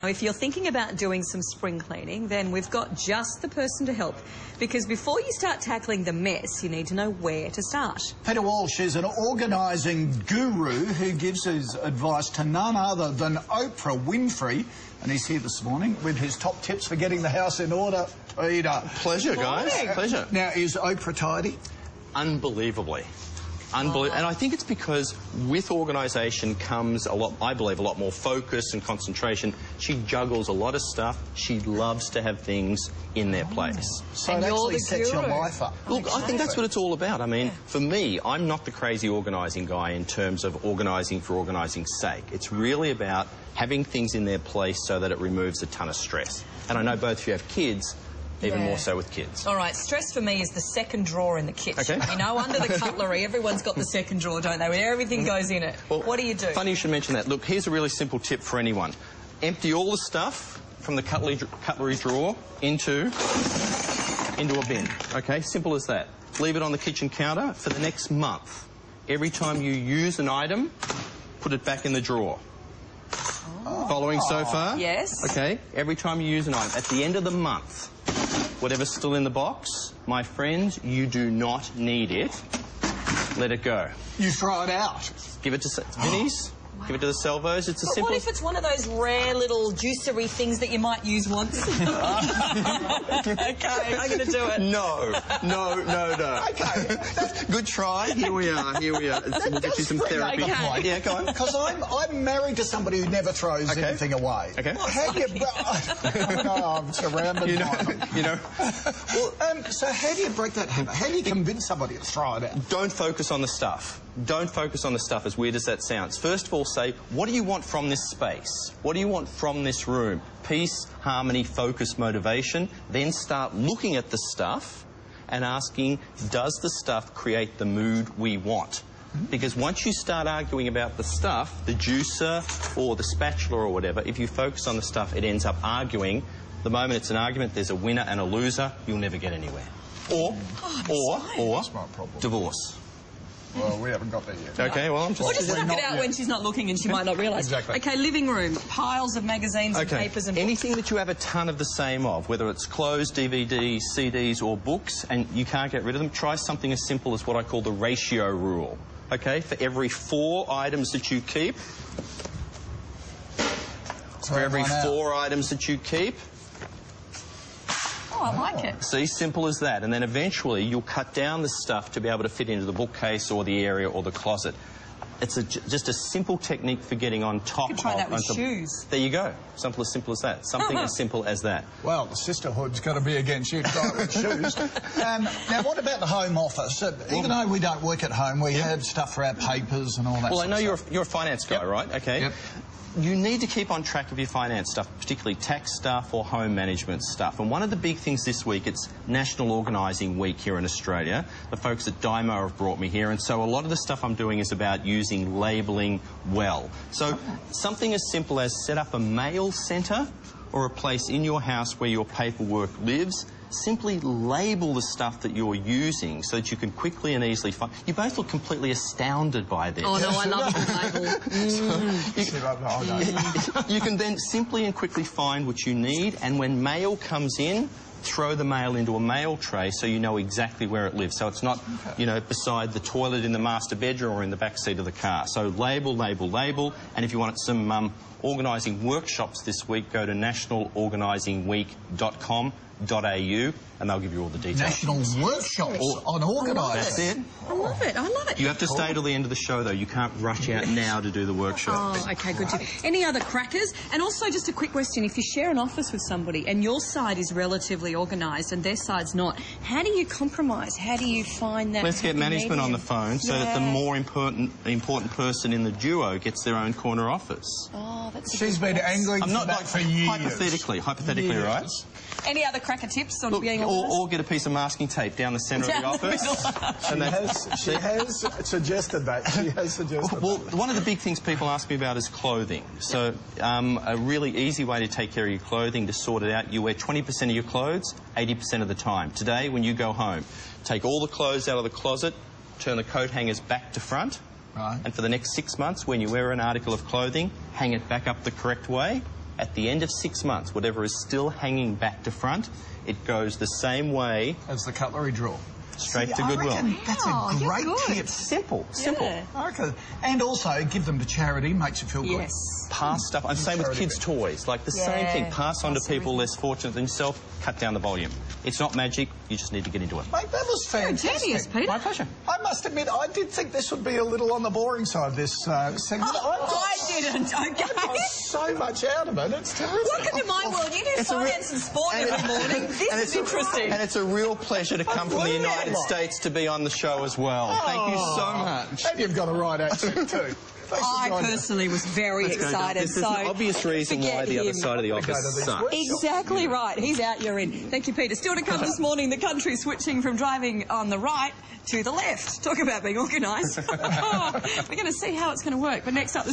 If you're thinking about doing some spring cleaning, then we've got just the person to help. Because before you start tackling the mess, you need to know where to start. Peter Walsh is an organising guru who gives his advice to none other than Oprah Winfrey. And he's here this morning with his top tips for getting the house in order. Peter. Pleasure, guys. Pleasure. Now, is Oprah tidy? Unbelievably. And I think it's because with organisation comes a lot, I believe, a lot more focus and concentration. She juggles a lot of stuff. She loves to have things in their place. So it actually sets your life up. Look, I think that's what it's all about. I mean, for me, I'm not the crazy organising guy in terms of organising for organising's sake. It's really about having things in their place so that it removes a ton of stress. And I know both of you have kids. Even more so with kids. All right, stress for me is the second drawer in the kitchen. Okay. You know, under the cutlery, everyone's got the second drawer, don't they, where everything goes in it. Well, what do you do? Funny you should mention that. Look, here's a really simple tip for anyone. Empty all the stuff from the cutlery drawer into a bin. Okay, simple as that. Leave it on the kitchen counter for the next month. Every time you use an item, put it back in the drawer. Following so far? Yes. Okay, every time you use an item, at the end of the month, whatever's still in the box, my friends, you do not need it. Let it go. You throw it out. Give it to Vinnies. Give it to the Salvos. It's a simple... What if it's one of those rare little juicery things that you might use once? Okay, I'm going to do it. No. Okay. Good try. Here we are. We'll get you some therapy. Okay. Yeah, go on. Because I'm married to somebody who never throws anything away. Okay. How do you... I'm surrounded by them. You know... Well, so how do you break that habit? How do you convince somebody to throw it out? Don't focus on the stuff. Don't focus on the stuff, as weird as that sounds. First of all, say, what do you want from this space? What do you want from this room? Peace, harmony, focus, motivation. Then start looking at the stuff and asking, does the stuff create the mood we want? Because once you start arguing about the stuff, the juicer or the spatula or whatever, if you focus on the stuff, it ends up arguing. The moment it's an argument, there's a winner and a loser, you'll never get anywhere. Or divorce. Well, we haven't got there yet. Okay, well, I'm just... Or just knock it out when she's not looking and she might not realise. Exactly. Okay, living room, piles of magazines and papers and books. Anything that you have a ton of the same of, whether it's clothes, DVDs, CDs or books, and you can't get rid of them, try something as simple as what I call the ratio rule. Okay, for every 4 items that you keep, Oh, I like it. See, simple as that. And then eventually you'll cut down the stuff to be able to fit into the bookcase or the area or the closet. It's just a simple technique for getting on top of... You could try that with shoes. There you go. Simple as that. Something as simple as that. Well, the sisterhood's got to be against you to try with shoes. Now, what about the home office? Even though we don't work at home, we have stuff for our papers and all that. Well, I know you're a finance guy, right? Okay. Yep. You need to keep on track of your finance stuff, particularly tax stuff or home management stuff. And one of the big things this week, it's National Organising Week here in Australia. The folks at Dymo have brought me here, and so a lot of the stuff I'm doing is about using labelling well. So something as simple as set up a mail centre or a place in your house where your paperwork lives. Simply label the stuff that you're using so that you can quickly and easily find... You both look completely astounded by this. Oh, no, I love the label. You can then simply and quickly find what you need, and when mail comes in, throw the mail into a mail tray so you know exactly where it lives. So it's not, you know, beside the toilet in the master bedroom or in the back seat of the car. So label, and if you want some organising workshops this week, go to nationalorganisingweek.com.au and they'll give you all the details. National workshops on organising. That's it. I love it. You have to stay till the end of the show, though. You can't rush out now to do the workshop. Oh, OK, good. Any other crackers? And also, just a quick question. If you share an office with somebody and your side is relatively organised and their side's not, how do you compromise? How do you find that? Let's get management on the phone so that the more important person in the duo gets their own corner office. Oh, that's... She's been angling for that for years. Hypothetically, right? Any other cracker tips on being or get a piece of masking tape down the centre of the office. She has suggested that. Well, one of the big things people ask me about is clothing. So a really easy way to take care of your clothing, to sort it out, you wear 20% of your clothes 80% of the time. Today, when you go home, take all the clothes out of the closet, turn the coat hangers back to front, and for the next 6 months, when you wear an article of clothing, hang it back up the correct way, At the end of 6 months, whatever is still hanging back to front, it goes the same way as the cutlery drawer. Straight to I Goodwill. reckon that's a great tip. Simple. Okay. And also, give them to charity, makes you feel good. Yes. Pass stuff. And same with kids' toys. Like the same thing. Pass on to people less fortunate than yourself. Cut down the volume. It's not magic. You just need to get into it. Mate, that was fantastic. You're a genius, Peter. My pleasure. I must admit, I did think this would be a little on the boring side, this segment. I didn't, I okay? got so much out of it. It's terrific. Welcome to my world. You do science and sport every morning. This is interesting. And it's a real pleasure to come from the United States to be on the show as well. Thank you so much. And you've got a right accent too. I personally was very excited. This is an obvious reason why the other side of the office sucks. Exactly right. He's out, you're in. Thank you, Peter. Still to come this morning, the country switching from driving on the right to the left. Talk about being organised. We're going to see how it's going to work. But next up...